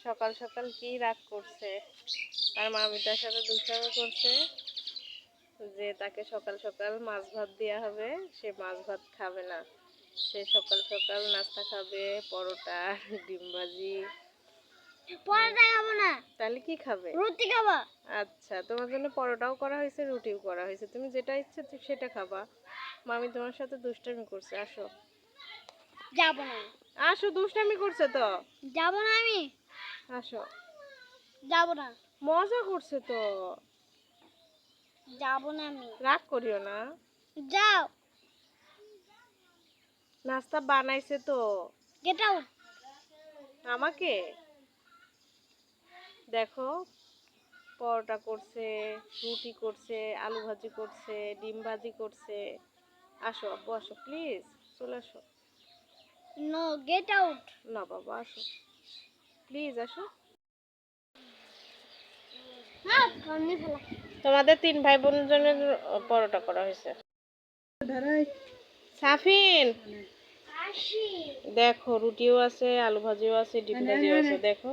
সকাল সকাল কি রাগ করছে, আর মামিটার সাথে দুষ্টামি করছে যে তাকে সকাল সকাল মাছ ভাত দেওয়া হবে। সে মাছ ভাত খাবে না, সে সকাল সকাল নাস্তা খাবে পরোটা, ডিম ভাজি। পরোটা খাবো না, তাহলে কি খাবে? রুটি খাবো। আচ্ছা, তোমার জন্য পরোটাও করা হয়েছে, রুটিও করা হয়েছে, তুমি যেটা ইচ্ছে সেটা খাবা। মামি তোমার সাথে দুষ্টামি করছে, আসো। যাব না, আসো, দুষ্টামি করছে তো। যাব না, আমি আসো। যাব না, মজা করছে তো। যাব না, আমি রাগ করিও না। যাও। নাস্তা বানাইছে তো। Get out. আমাকে দেখো, পরোটা করছে, রুটি করছে, আলু ভাজি করছে, ডিম ভাজি করছে। আসো আব্বু, আসো প্লিজ, চলে আসো। No, get out. না বাবা, আসো প্লিজ, আসো। তোমাদের 3 ভাই বোনের জন্য পরোটা করা হয়েছে। সাফিন, দেখো রুটিও আছে, আলু ভাজিও আছে, ডিম ভাজিও আছে, দেখো।